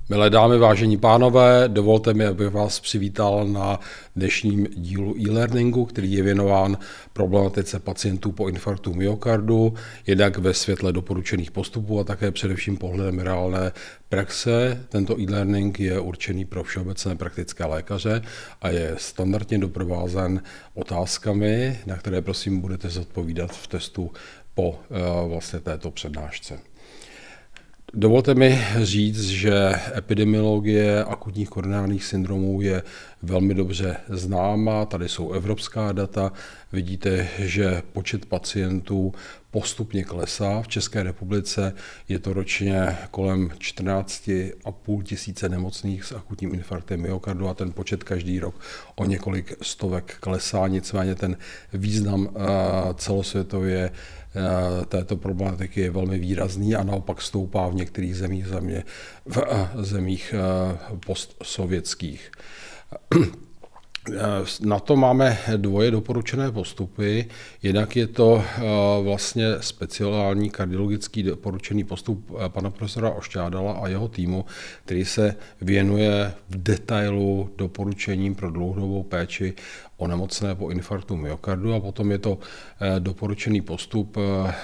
Milé dámy, vážení pánové, dovolte mi, abych vás přivítal na dnešním dílu e-learningu, který je věnován problematice pacientů po infarktu myokardu, jednak ve světle doporučených postupů a také především pohledem reálné praxe. Tento e-learning je určený pro všeobecné praktické lékaře a je standardně doprovázen otázkami, na které prosím budete zodpovídat v testu po vlastně této přednášce. Dovolte mi říct, že epidemiologie akutních koronárních syndromů je velmi dobře známa. Tady jsou evropská data. Vidíte, že počet pacientů postupně klesá. V České republice je to ročně kolem 14,5 tisíce nemocných s akutním infarktem myokardu a ten počet každý rok o několik stovek klesá. Nicméně ten význam celosvětově této problematiky je velmi výrazný a naopak stoupá v některých zemích postsovětských. Na to máme dvoje doporučené postupy. Jednak je to vlastně speciální kardiologický doporučený postup pana profesora Ošťádala a jeho týmu, který se věnuje v detailu doporučením pro dlouhodobou péči o nemocné po infarktu myokardu a potom je to doporučený postup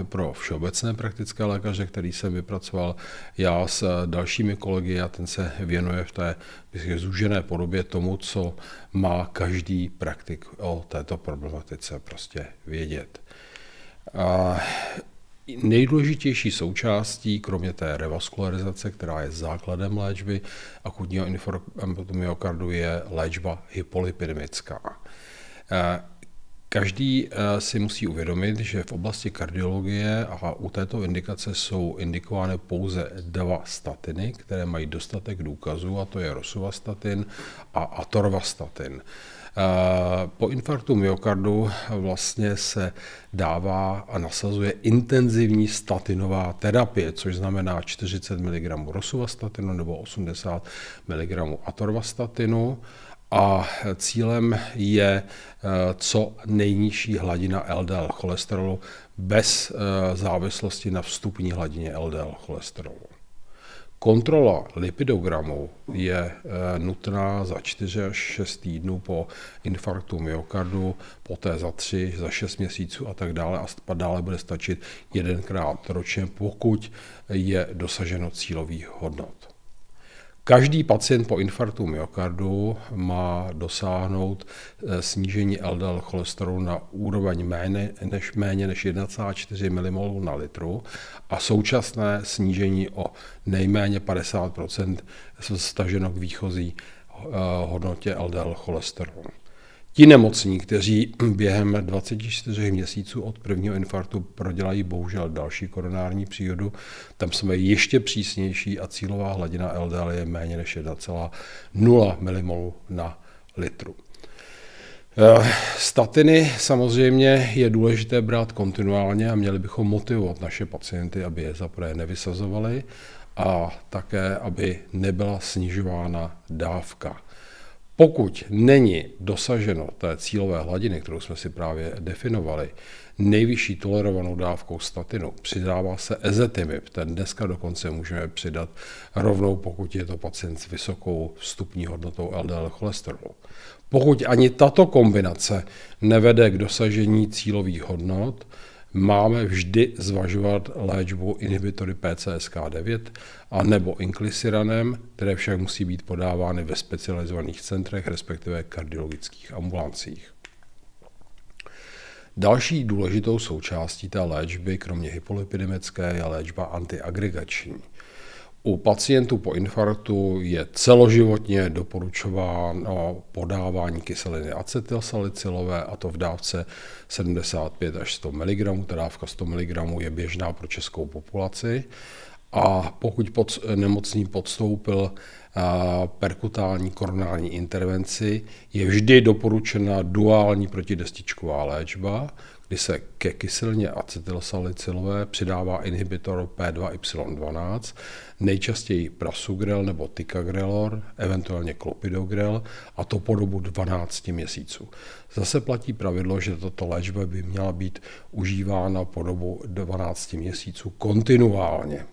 pro všeobecné praktické lékaře, který jsem vypracoval já s dalšími kolegy a ten se věnuje v té zúžené podobě tomu, co má každý praktik o této problematice prostě vědět. Nejdůležitější součástí, kromě té revaskularizace, která je základem léčby akutního infarktu myokardu, je léčba hypolipidemická. Každý si musí uvědomit, že v oblasti kardiologie a u této indikace jsou indikovány pouze dva statiny, které mají dostatek důkazů, a to je rosuvastatin a atorvastatin. Po infarktu myokardu vlastně se dává a nasazuje intenzivní statinová terapie, což znamená 40 mg rosuvastatinu nebo 80 mg atorvastatinu. A cílem je co nejnižší hladina LDL cholesterolu bez závislosti na vstupní hladině LDL cholesterolu. Kontrola lipidogramu je nutná za 4 až 6 týdnů po infarktu myokardu, poté za 3, za 6 měsíců a tak dále a dále bude stačit 1krát ročně, pokud je dosaženo cílových hodnot. Každý pacient po infarktu myokardu má dosáhnout snížení LDL cholesterolu na úroveň méně než 1,4 mmol na litru a současné snížení o nejméně 50% vztaženo k výchozí hodnotě LDL cholesterolu. Ti nemocní, kteří během 24 měsíců od prvního infarktu prodělají bohužel další koronární příhodu, tam jsme ještě přísnější a cílová hladina LDL je méně než 1,0 mmol na litru. Statiny samozřejmě je důležité brát kontinuálně a měli bychom motivovat naše pacienty, aby je zaprvé nevysazovali a také, aby nebyla snižována dávka. Pokud není dosaženo té cílové hladiny, kterou jsme si právě definovali, nejvyšší tolerovanou dávkou statinu, přidává se ezetimib. Ten dneska dokonce můžeme přidat rovnou, pokud je to pacient s vysokou vstupní hodnotou LDL cholesterolu. Pokud ani tato kombinace nevede k dosažení cílových hodnot, máme vždy zvažovat léčbu inhibitory PCSK9 a nebo inclisiranem, které však musí být podávány ve specializovaných centrech, respektive kardiologických ambulancích. Další důležitou součástí té léčby, kromě hypolipidemické, je léčba antiagregační. U pacientů po infarktu je celoživotně doporučováno podávání kyseliny acetylsalicylové, a to v dávce 75 až 100 mg. Ta dávka 100 mg je běžná pro českou populaci. a pokud nemocný podstoupil perkutální koronární intervenci, je vždy doporučena duální protidestičková léčba, kdy se ke kyselně acetylsalicylové přidává inhibitor P2Y12, nejčastěji prasugrel nebo ticagrelor, eventuálně clopidogrel, a to po dobu 12 měsíců. Zase platí pravidlo, že tato léčba by měla být užívána po dobu 12 měsíců kontinuálně.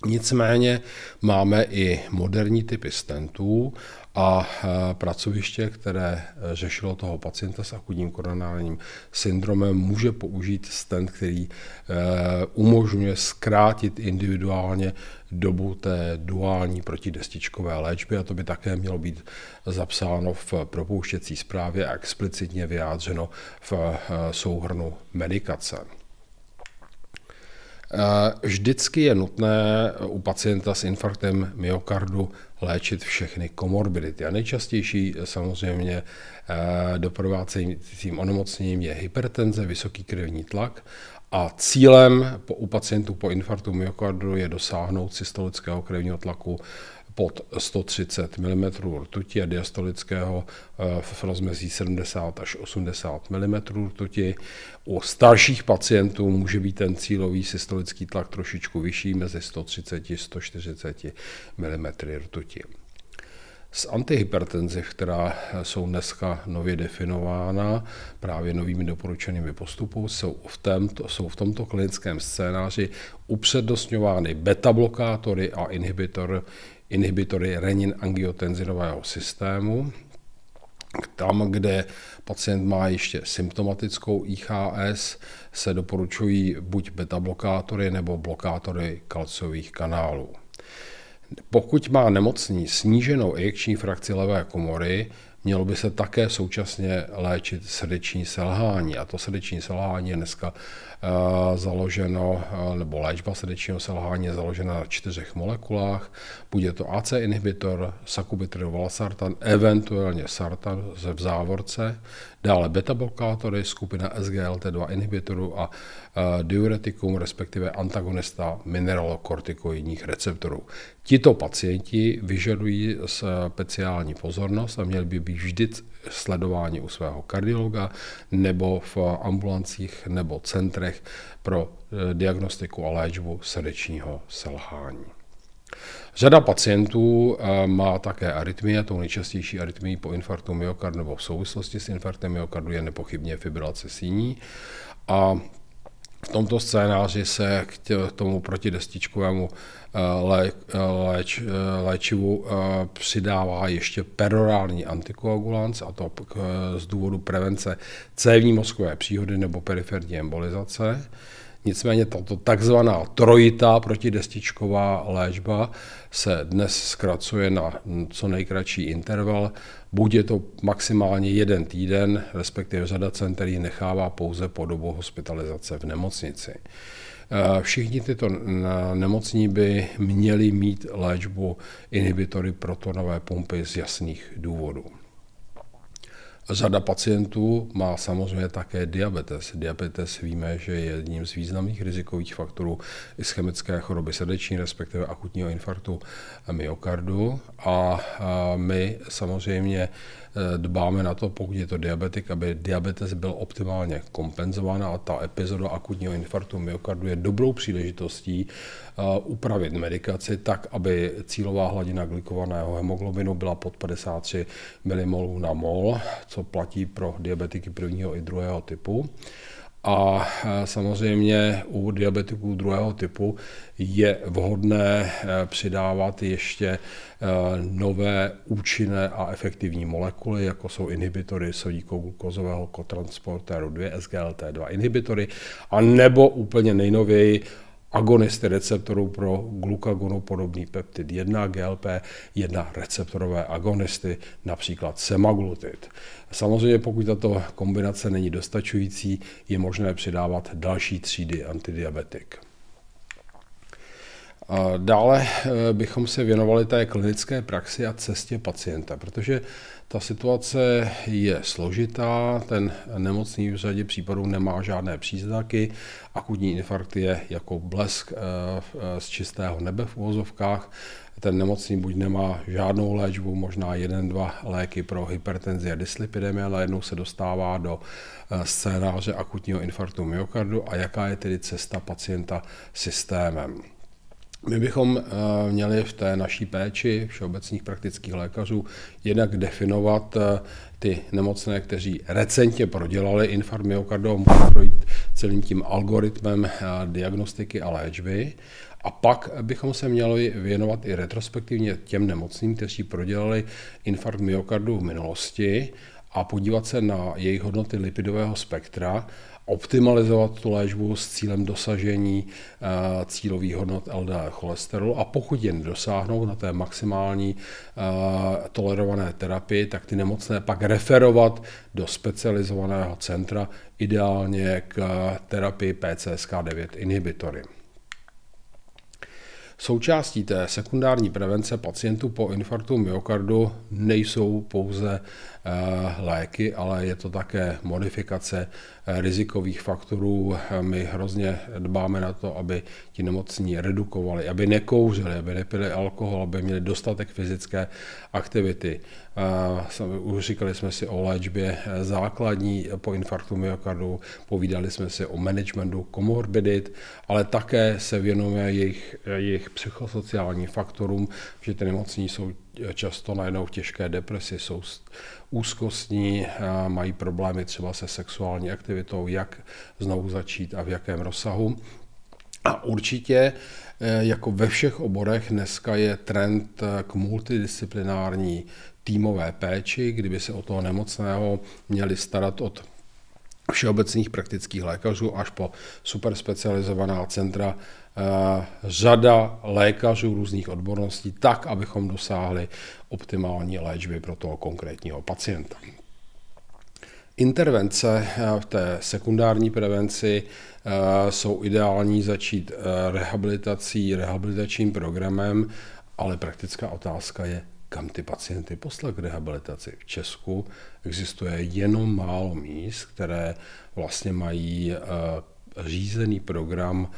Nicméně máme i moderní typy stentů a pracoviště, které řešilo toho pacienta s akutním koronárním syndromem, může použít stent, který umožňuje zkrátit individuálně dobu té duální protidestičkové léčby, a to by také mělo být zapsáno v propouštěcí zprávě a explicitně vyjádřeno v souhrnu medikace. Vždycky je nutné u pacienta s infarktem myokardu léčit všechny komorbidity. A nejčastější samozřejmě doprovázejícím onemocněním je hypertenze, vysoký krevní tlak, a cílem u pacientů po infarktu myokardu je dosáhnout systolického krevního tlaku pod 130 mm rtuti a diastolického v rozmezí 70 až 80 mm rtuti. U starších pacientů může být ten cílový systolický tlak trošičku vyšší, mezi 130 a 140 mm rtuti. Z antihypertenziv, která jsou dneska nově definována právě novými doporučenými postupy, jsou v tomto klinickém scénáři upřednostňovány beta-blokátory a inhibitory renin-angiotenzinového systému. Tam, kde pacient má ještě symptomatickou IHS, se doporučují buď beta-blokátory nebo blokátory kalciových kanálů. Pokud má nemocný sníženou ejekční frakci levé komory, mělo by se také současně léčit srdeční selhání. A to srdeční selhání je dneska založeno, nebo léčba srdečního selhání je založena na 4 molekulách. Buď je to AC inhibitor, sacubitril valsartan, eventuálně sartan v závorce, dále beta-blokátory, skupina SGLT2 inhibitorů a diuretikum, respektive antagonista mineralokortikoidních receptorů. Tito pacienti vyžadují speciální pozornost a měli by být vždy sledováni u svého kardiologa nebo v ambulancích nebo centrech pro diagnostiku a léčbu srdečního selhání. Řada pacientů má také arytmie, tou nejčastější arytmií po infarktu myokardu nebo v souvislosti s infarktem myokardu je nepochybně fibrilace síní, a v tomto scénáři se k tomu protidestičkovému léčivu přidává ještě perorální antikoagulant, a to z důvodu prevence cévní mozkové příhody nebo periferní embolizace. Nicméně tato takzvaná trojitá protidestičková léčba se dnes zkracuje na co nejkratší interval. Buď je to maximálně 1 týden, respektive řada center ji nechává pouze po dobu hospitalizace v nemocnici. Všichni tyto nemocní by měli mít léčbu inhibitory protonové pumpy z jasných důvodů. Řada pacientů má samozřejmě také diabetes. Diabetes víme, že je jedním z významných rizikových faktorů ischemické choroby srdeční, respektive akutního infarktu myokardu. A my samozřejmě dbáme na to, pokud je to diabetik, aby diabetes byl optimálně kompenzován, a ta epizoda akutního infarktu myokardu je dobrou příležitostí upravit medikaci tak, aby cílová hladina glykovaného hemoglobinu byla pod 53 mmol na mol, co platí pro diabetiky 1. i 2. typu. A samozřejmě u diabetiků 2. typu je vhodné přidávat ještě nové účinné a efektivní molekuly, jako jsou inhibitory sodíkoglukózového kotransportéru 2, SGLT2 inhibitory, a nebo úplně nejnověji agonisty receptorů pro glukagonopodobný peptid 1, GLP-1 receptorové agonisty, například semaglutid. Samozřejmě pokud tato kombinace není dostačující, je možné přidávat další třídy antidiabetik. Dále bychom se věnovali té klinické praxi a cestě pacienta, protože Ta situace je složitá, ten nemocný v řadě případů nemá žádné příznaky, akutní infarkt je jako blesk z čistého nebe v uvozovkách. Ten nemocný buď nemá žádnou léčbu, možná 1-2 léky pro hypertenzi a dyslipidemie, ale najednou se dostává do scénáře akutního infarktu myokardu a jaká je tedy cesta pacienta systémem. My bychom měli v té naší péči všeobecných praktických lékařů jednak definovat ty nemocné, kteří recentně prodělali infarkt myokardu, musí projít celým tím algoritmem diagnostiky a léčby. A pak bychom se měli věnovat i retrospektivně těm nemocným, kteří prodělali infarkt myokardu v minulosti a podívat se na jejich hodnoty lipidového spektra, optimalizovat tu léčbu s cílem dosažení cílových hodnot LDL cholesterolu a pokud je nedosáhnou na té maximální tolerované terapii, tak ty nemocné pak referovat do specializovaného centra, ideálně k terapii PCSK9 inhibitory. Součástí té sekundární prevence pacientů po infarktu myokardu nejsou pouze léky, ale je to také modifikace rizikových faktorů. My hrozně dbáme na to, aby ti nemocní redukovali, aby nekouřili, aby nepili alkohol, aby měli dostatek fyzické aktivity. Už říkali jsme si o léčbě základní po infarktu myokardu, povídali jsme si o managementu komorbidit, ale také se věnujeme jejich psychosociálním faktorům, že ty nemocní jsou často najednou v těžké depresi, jsou úzkostní, mají problémy třeba se sexuální aktivitou, jak znovu začít a v jakém rozsahu. A určitě, jako ve všech oborech, dneska je trend k multidisciplinární týmové péči, kdyby se o toho nemocného měli starat od všeobecných praktických lékařů až po superspecializovaná centra, řada lékařů různých odborností, tak, abychom dosáhli optimální léčby pro toho konkrétního pacienta. Intervence v té sekundární prevenci jsou ideální začít rehabilitačním programem, ale praktická otázka je, kam ty pacienty poslat k rehabilitaci. V Česku existuje jenom málo míst, které vlastně mají řízený program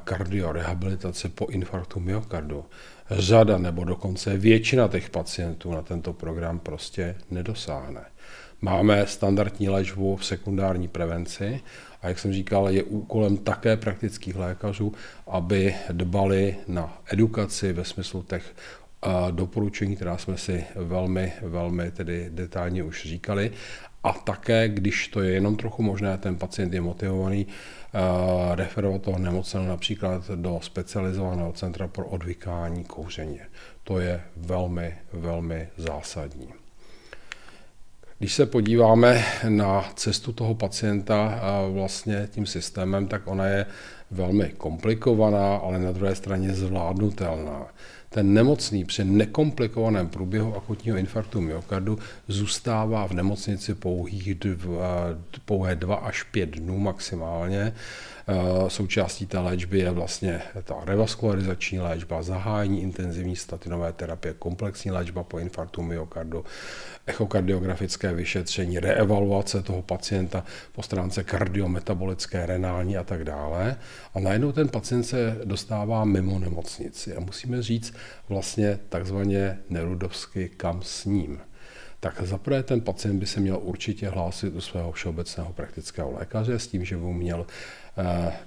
kardiorehabilitace po infarktu myokardu. Řada nebo dokonce většina těch pacientů na tento program prostě nedosáhne. Máme standardní léčbu v sekundární prevenci a jak jsem říkal, je úkolem také praktických lékařů, aby dbali na edukaci ve smyslu těch doporučení, která jsme si velmi tedy detailně už říkali. A také, když to je jenom trochu možné, ten pacient je motivovaný referovat toho nemocného například do specializovaného centra pro odvykání kouření. To je velmi zásadní. Když se podíváme na cestu toho pacienta vlastně tím systémem, tak ona je velmi komplikovaná, ale na druhé straně zvládnutelná. Ten nemocný při nekomplikovaném průběhu akutního infarktu myokardu zůstává v nemocnici pouhé 2 až 5 dnů maximálně. Součástí té léčby je vlastně ta revaskularizační léčba, zahájení intenzivní statinové terapie, komplexní léčba po infarktu myokardu, echokardiografické vyšetření, reevaluace toho pacienta po stránce kardiometabolické, renální a tak dále. A najednou ten pacient se dostává mimo nemocnici a musíme říct vlastně takzvaně nerudovsky, kam s ním. Tak zaprvé ten pacient by se měl určitě hlásit u svého všeobecného praktického lékaře s tím, že by mu měl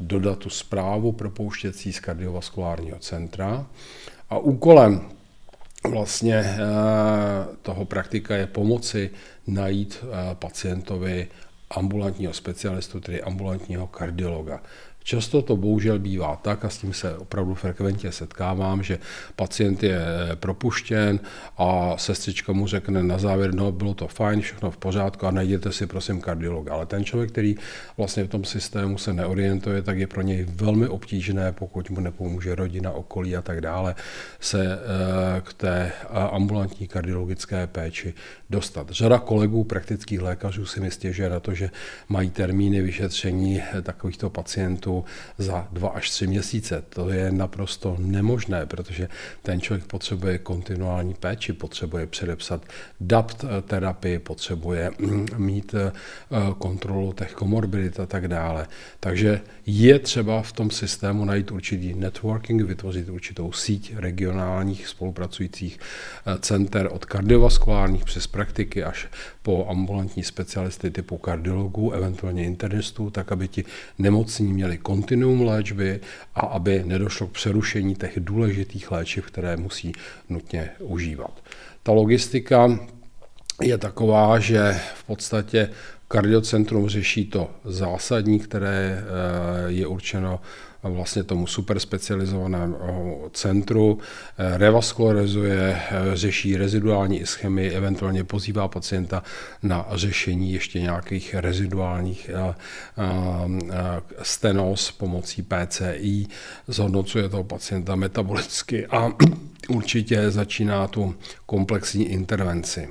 dodat tu zprávu propouštěcí z kardiovaskulárního centra. A úkolem vlastně toho praktika je pomoci najít pacientovi ambulantního specialistu, tedy ambulantního kardiologa. Často to bohužel bývá tak, a s tím se opravdu frekventně setkávám, že pacient je propuštěn a sestřička mu řekne na závěr, no bylo to fajn, všechno v pořádku a najděte si prosím kardiologa. Ale ten člověk, který vlastně v tom systému se neorientuje, tak je pro něj velmi obtížné, pokud mu nepomůže rodina, okolí a tak dále, se k té ambulantní kardiologické péči dostat. Řada kolegů, praktických lékařů si mi stěžuje na to, že mají termíny vyšetření takovýchto pacientů léčbou za 2 až 3 měsíce. To je naprosto nemožné, protože ten člověk potřebuje kontinuální péči, potřebuje předepsat DAPT terapii, potřebuje mít kontrolu těch komorbidit a tak dále. Takže je třeba v tom systému najít určitý networking, vytvořit určitou síť regionálních spolupracujících center od kardiovaskulárních přes praktiky až po ambulantní specialisty typu kardiologů, eventuálně internistů, tak aby ti nemocní měli kontinuum léčby a aby nedošlo k přerušení těch důležitých léčiv, které musí nutně užívat. Ta logistika je taková, že v podstatě kardiocentrum řeší to zásadní, které je určeno vlastně tomu superspecializovanému centru, revaskularizuje, řeší reziduální ischemii, eventuálně pozývá pacienta na řešení ještě nějakých reziduálních stenóz pomocí PCI, zhodnocuje toho pacienta metabolicky a určitě začíná tu komplexní intervenci.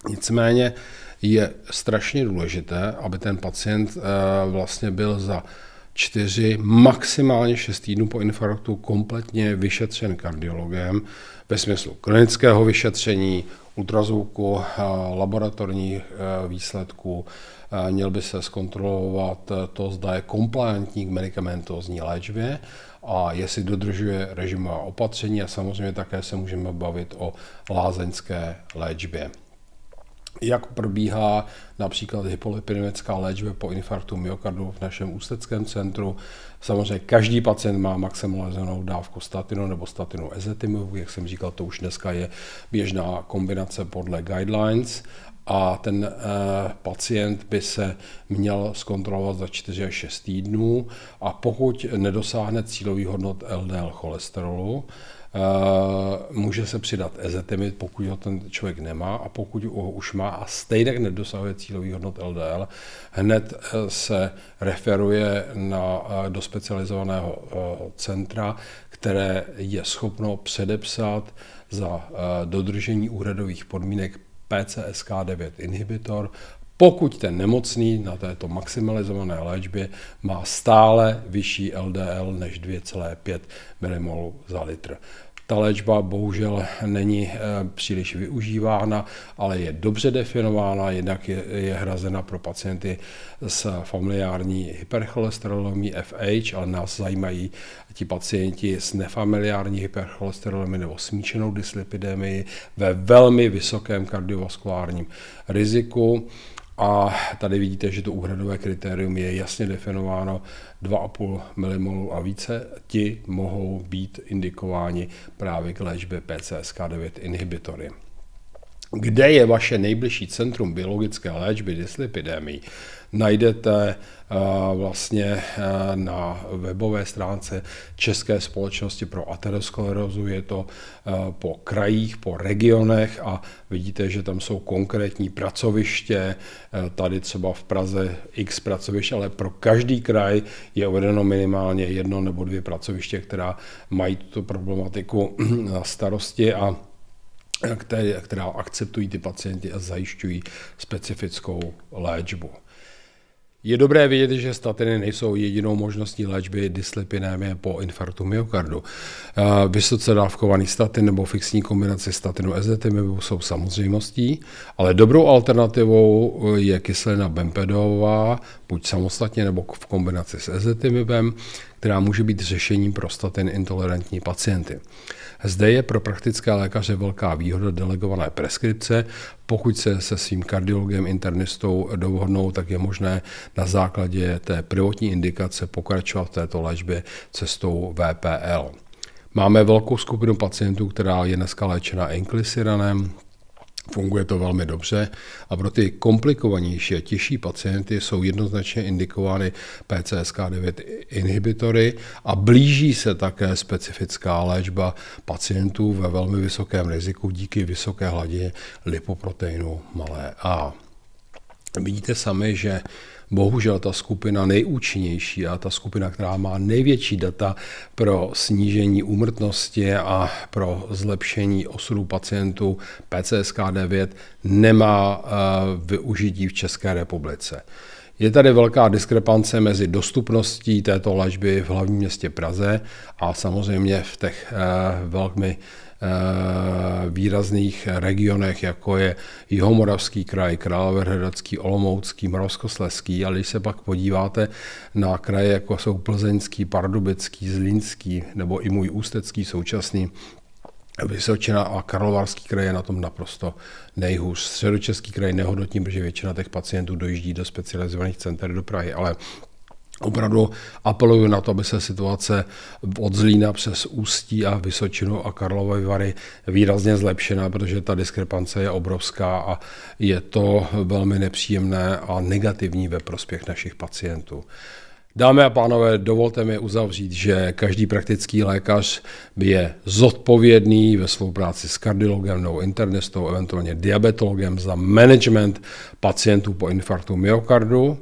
Nicméně je strašně důležité, aby ten pacient vlastně byl za 4, maximálně 6 týdnů po infarktu kompletně vyšetřen kardiologem ve smyslu klinického vyšetření, ultrazvuku, laboratorních výsledků. Měl by se zkontrolovat to, zda je kompliantní k medikamentózní léčbě a jestli dodržuje režimová opatření a samozřejmě také se můžeme bavit o lázeňské léčbě. Jak probíhá například hypolipidemická léčba po infarktu myokardu v našem ústeckém centru. Samozřejmě každý pacient má maximalizovanou dávku statinu nebo statinu ezetimibu, jak jsem říkal, to už dneska je běžná kombinace podle guidelines a ten pacient by se měl zkontrolovat za 4 až 6 týdnů a pokud nedosáhne cílových hodnot LDL cholesterolu, může se přidat ezetimid, pokud ho ten člověk nemá a pokud ho už má a stejně nedosahuje cílových hodnot LDL, hned se referuje do specializovaného centra, které je schopno předepsat za dodržení úhradových podmínek PCSK9 inhibitor, pokud ten nemocný na této maximalizované léčbě má stále vyšší LDL než 2,5 mmol za litr. Ta léčba bohužel není příliš využívána, ale je dobře definována, jednak je hrazena pro pacienty s familiární hypercholesterolemí FH, ale nás zajímají ti pacienti s nefamiliární hypercholesterolemí nebo smíšenou dyslipidemii ve velmi vysokém kardiovaskulárním riziku. A tady vidíte, že to úhradové kritérium je jasně definováno 2,5 mmol a více. Ti mohou být indikováni právě k léčbě PCSK9 inhibitory. Kde je vaše nejbližší centrum biologické léčby dyslipidemii? Najdete vlastně na webové stránce České společnosti pro aterosklerózu. Je to po krajích, po regionech a vidíte, že tam jsou konkrétní pracoviště. Tady třeba v Praze x pracovišť, ale pro každý kraj je uvedeno minimálně 1 nebo 2 pracoviště, která mají tuto problematiku na starosti a která akceptují ty pacienty a zajišťují specifickou léčbu. Je dobré vědět, že statiny nejsou jedinou možností léčby dyslipidemie po infarktu myokardu. Vysoce dávkovaný statin nebo fixní kombinace statinu ezetimibu jsou samozřejmostí, ale dobrou alternativou je kyselina bempedoová, buď samostatně nebo v kombinaci s ezetimibem, která může být řešením pro statin intolerantní pacienty. Zde je pro praktické lékaře velká výhoda delegované preskripce. Pokud se se svým kardiologem internistou dohodnou, tak je možné na základě té prvotní indikace pokračovat v této léčbě cestou VPL. Máme velkou skupinu pacientů, která je dneska léčena inclisiranem. Funguje to velmi dobře a pro ty komplikovanější a těžší pacienty jsou jednoznačně indikovány PCSK9 inhibitory a blíží se také specifická léčba pacientů ve velmi vysokém riziku díky vysoké hladině lipoproteinu malé a. Vidíte sami, že bohužel ta skupina nejúčinnější a ta skupina, která má největší data pro snížení úmrtnosti a pro zlepšení osudu pacientů PCSK9 nemá využití v České republice. Je tady velká diskrepance mezi dostupností této léčby v hlavním městě Praze a samozřejmě v těch velmi výrazných regionech, jako je Jihomoravský kraj, Královéhradecký, Olomoucký, Moravskoslezský, ale když se pak podíváte na kraje, jako jsou Plzeňský, Pardubický, Zlínský nebo i můj ústecký současný, Vysočina a Karlovarský kraj je na tom naprosto nejhůř. Středočeský kraj nehodnotím, protože většina těch pacientů dojíždí do specializovaných center do Prahy, ale opravdu apeluju na to, aby se situace od Zlína přes Ústí a Vysočinu a Karlovy Vary výrazně zlepšena, protože ta diskrepance je obrovská a je to velmi nepříjemné a negativní ve prospěch našich pacientů. Dámy a pánové, dovolte mi uzavřít, že každý praktický lékař je zodpovědný ve spolupráci s kardiologem nebo internistou, eventuálně diabetologem za management pacientů po infarktu myokardu.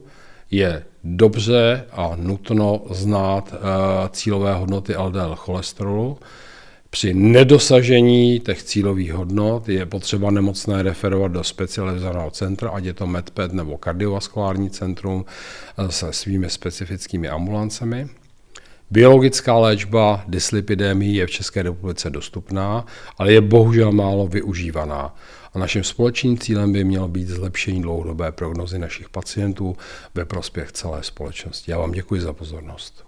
Je dobře a nutno znát cílové hodnoty LDL cholesterolu. Při nedosažení těch cílových hodnot je potřeba nemocné referovat do specializovaného centra, ať je to MedPed nebo kardiovaskulární centrum se svými specifickými ambulancemi. Biologická léčba dyslipidémie je v České republice dostupná, ale je bohužel málo využívaná. A naším společným cílem by mělo být zlepšení dlouhodobé prognozy našich pacientů ve prospěch celé společnosti. Já vám děkuji za pozornost.